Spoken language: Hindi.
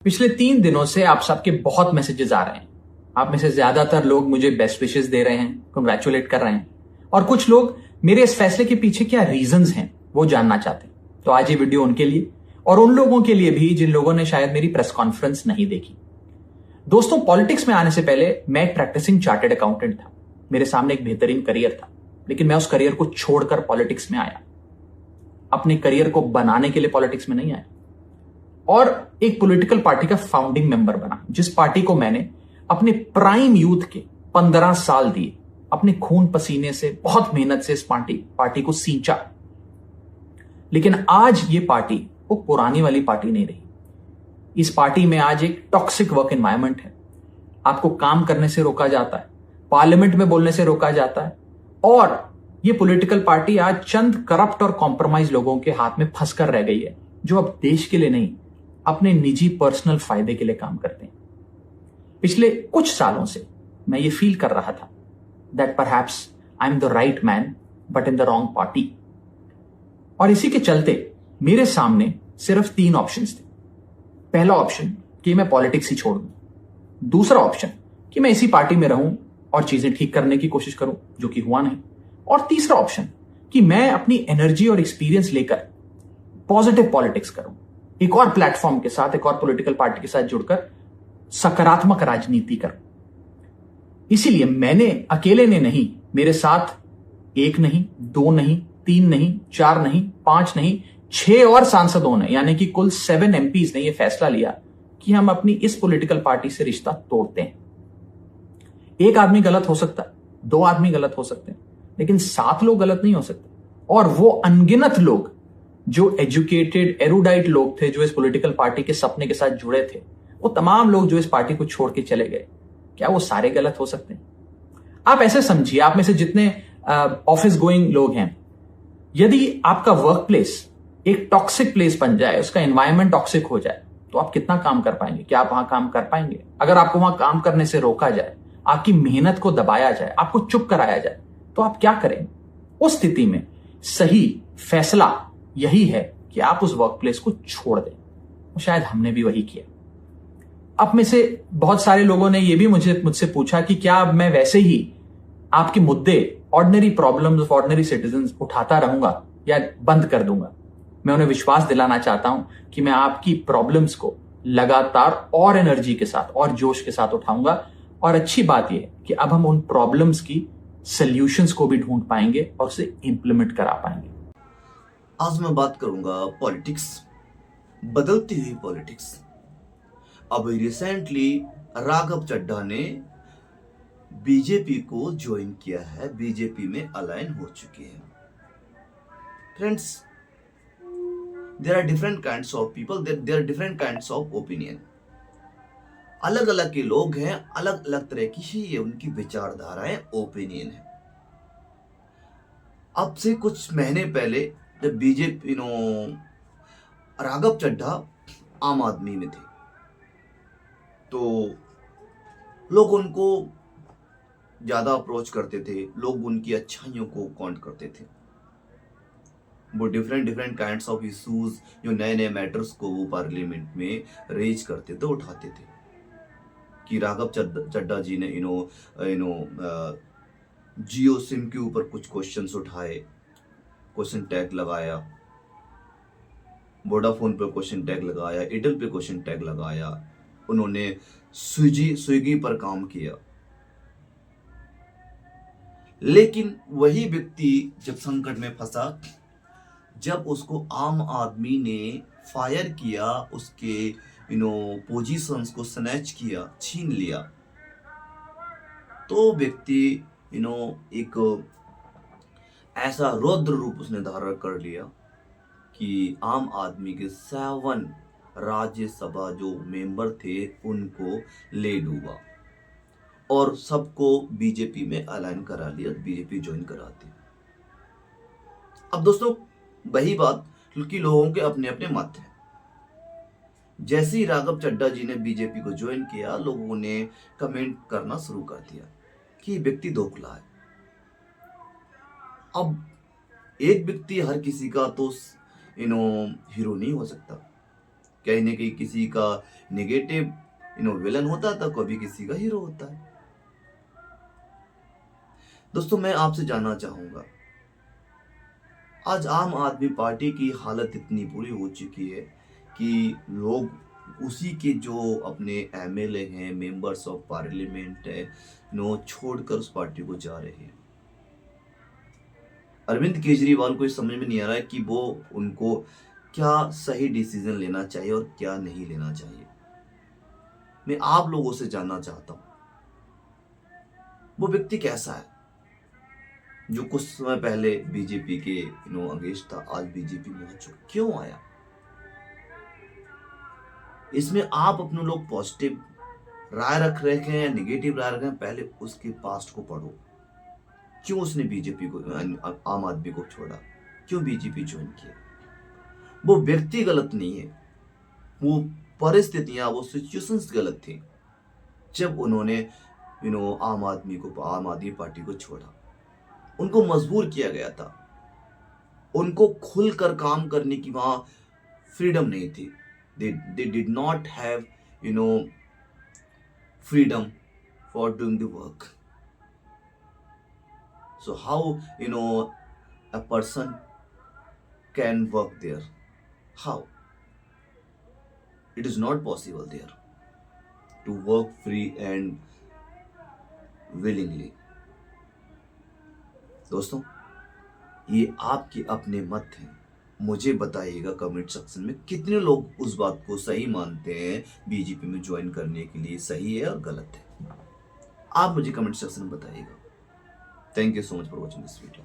पिछले 3 दिनों से आप सबके बहुत मैसेजेस आ रहे हैं। आप में से ज्यादातर लोग मुझे बेस्ट विशेस दे रहे हैं, कंग्रेचुलेट कर रहे हैं, और कुछ लोग मेरे इस फैसले के पीछे क्या रीजंस हैं वो जानना चाहते हैं। तो आज ये वीडियो उनके लिए और उन लोगों के लिए भी जिन लोगों ने शायद मेरी प्रेस कॉन्फ्रेंस नहीं देखी। दोस्तों, पॉलिटिक्स में आने से पहले मैं एक प्रैक्टिसिंग चार्टर्ड अकाउंटेंट था। मेरे सामने एक बेहतरीन करियर था, लेकिन मैं उस करियर को छोड़कर पॉलिटिक्स में आया। अपने करियर को बनाने के लिए पॉलिटिक्स में नहीं आया, और एक पॉलिटिकल पार्टी का फाउंडिंग मेंबर बना, जिस पार्टी को मैंने अपने प्राइम यूथ के 15 साल दिए, अपने खून पसीने से, बहुत मेहनत से इस पार्टी को सींचा। लेकिन आज ये पार्टी वो पुरानी वाली पार्टी नहीं रही। इस पार्टी में आज एक टॉक्सिक वर्क एनवायरनमेंट है। आपको काम करने से रोका जाता है, पार्लियामेंट में बोलने से रोका जाता है, और ये पॉलिटिकल पार्टी आज चंद करप्ट और कॉम्प्रोमाइज लोगों के हाथ में फंसकर रह गई है, जो अब देश के लिए नहीं, अपने निजी पर्सनल फायदे के लिए काम करते हैं। पिछले कुछ सालों से मैं ये फील कर रहा था that perhaps I am the right man but in the wrong party. और इसी के चलते मेरे सामने सिर्फ 3 ऑप्शंस थे। पहला ऑप्शन कि मैं पॉलिटिक्स ही छोड़ दूं, दूसरा ऑप्शन कि मैं इसी पार्टी में रहूं और चीजें ठीक करने की कोशिश करूं, जो कि हुआ नहीं, और तीसरा ऑप्शन कि मैं अपनी एनर्जी और एक्सपीरियंस लेकर पॉजिटिव पॉलिटिक्स करूं, एक और प्लेटफॉर्म के साथ, एक और पॉलिटिकल पार्टी के साथ जुड़कर सकारात्मक राजनीति करूं। इसीलिए मैंने अकेले ने नहीं, मेरे साथ 1 नहीं, 2 नहीं, 3 नहीं, 4 नहीं, 5 नहीं, 6 और सांसदों ने, यानी कि कुल 7 MPs ने यह फैसला लिया कि हम अपनी इस पॉलिटिकल पार्टी से रिश्ता तोड़ते हैं। एक आदमी गलत हो सकता है, 2 आदमी गलत हो सकते हैं, लेकिन 7 लोग गलत नहीं हो सकते। और वो अनगिनत लोग जो एजुकेटेड एरुडाइट लोग थे, जो इस पॉलिटिकल पार्टी के सपने के साथ जुड़े थे, वो तमाम लोग जो इस पार्टी को छोड़ के चले गए, क्या वो सारे गलत हो सकते हैं? आप ऐसे समझिए, आप में से जितने ऑफिस गोइंग लोग हैं, यदि आपका वर्क प्लेस एक टॉक्सिक प्लेस बन जाए, उसका एनवायरनमेंट टॉक्सिक हो जाए, तो आप कितना काम कर पाएंगे? क्या आप वहां काम कर पाएंगे? अगर आपको वहां काम करने से रोका जाए, आपकी मेहनत को दबाया जाए, आपको चुप कराया जाए, तो आप क्या करेंगे? उस स्थिति में सही फैसला यही है कि आप उस वर्क प्लेस को छोड़ दें। शायद हमने भी वही किया। अब में से बहुत सारे लोगों ने यह भी मुझसे पूछा कि क्या अब मैं वैसे ही आपके मुद्दे, ordinary problems of ordinary citizens उठाता रहूंगा या बंद कर दूंगा? मैं उन्हें विश्वास दिलाना चाहता हूं कि मैं आपकी प्रॉब्लम्स को लगातार और एनर्जी के साथ और जोश के साथ उठाऊंगा। और अच्छी बात यह है कि अब हम उन प्रॉब्लम्स की सॉल्यूशंस को भी ढूंढ पाएंगे और उसे इंप्लीमेंट करा पाएंगे। आज मैं बात करूंगा पॉलिटिक्स, बदलती हुई पॉलिटिक्स। अभी रिसेंटली राघव चड्ढा ने बीजेपी को ज्वाइन किया है, बीजेपी में अलाइन हो चुके हैं। Friends, there are different kinds of people, there are different kinds of opinion. अलग अलग के लोग हैं, अलग अलग तरह की ही ये उनकी विचारधाराएं, ओपिनियन है। अब से कुछ महीने पहले जब बीजेपी राघव चड्ढा आम आदमी में थे, तो लोग उनको ज्यादा अप्रोच करते थे, लोग उनकी अच्छाइयों को काउंट करते थे। वो डिफरेंट काइंड्स ऑफ इश्यूज, जो नए नए मैटर्स को वो पार्लियामेंट में रेज करते थे, उठाते थे। कि राघव चड्ढा जी ने जियो सिम के ऊपर कुछ क्वेश्चंस उठाए, क्वेश्चन टैग लगाया, वोडाफोन पे क्वेश्चन टैग लगाया, एयरटेल पे क्वेश्चन टैग लगाया, उन्होंने स्विगी पर काम किया। लेकिन वही व्यक्ति जब संकट में फंसा, जब उसको आम आदमी ने फायर किया, उसके पोजीशंस को स्नैच किया, छीन लिया, तो व्यक्ति एक ऐसा रौद्र रूप उसने धारण कर लिया कि आम आदमी के 7 राज्यसभा जो मेंबर थे उनको ले डूबा और सबको बीजेपी में अलाइन करा लिया, बीजेपी ज्वाइन करा दी। अब दोस्तों, वही बात कि लोगों के अपने अपने मत हैं। जैसे ही राघव चड्ढा जी ने बीजेपी को ज्वाइन किया, लोगों ने कमेंट करना शुरू कर दिया कि व्यक्ति दोखला है। अब एक व्यक्ति हर किसी का तो हीरो नहीं हो सकता, कहीं ना कहीं किसी का नेगेटिव विलन होता है तो कभी किसी का हीरो होता है। दोस्तों मैं आपसे जानना चाहूंगा, आज आम आदमी पार्टी की हालत इतनी बुरी हो चुकी है कि लोग उसी के जो अपने एमएलए हैं, मेंबर्स ऑफ पार्लियामेंट है, छोड़कर उस पार्टी को जा रहे हैं। अरविंद केजरीवाल को ये समझ में नहीं आ रहा है कि वो उनको क्या सही डिसीजन लेना चाहिए और क्या नहीं लेना चाहिए। मैं आप लोगों से जानना चाहता हूं, वो व्यक्ति कैसा है जो कुछ समय पहले बीजेपी के अगेंस्ट था, आज बीजेपी में आ चुका, क्यों आया? इसमें आप अपने लोग पॉजिटिव राय रख रहे हैं या निगेटिव राय रख रहे हैं, पहले उसके पास्ट को पढ़ो। क्यों उसने बीजेपी को, आम आदमी को छोड़ा, क्यों बीजेपी ज्वाइन किया? वो व्यक्ति गलत नहीं है, वो परिस्थितियां, वो सिचुएशंस गलत थी जब उन्होंने आम आदमी पार्टी को छोड़ा। उनको मजबूर किया गया था, उनको खुलकर काम करने की वहां फ्रीडम नहीं थी। they did not have freedom for doing the work. So how a person can work there? How? It is not possible there to work free and willingly. दोस्तों ये आपके अपने मत हैं, मुझे बताइएगा कमेंट सेक्शन में कितने लोग उस बात को सही मानते हैं, बीजेपी में ज्वाइन करने के लिए सही है और गलत है। आप मुझे कमेंट सेक्शन में बताइएगा। Thank you so much for watching this video.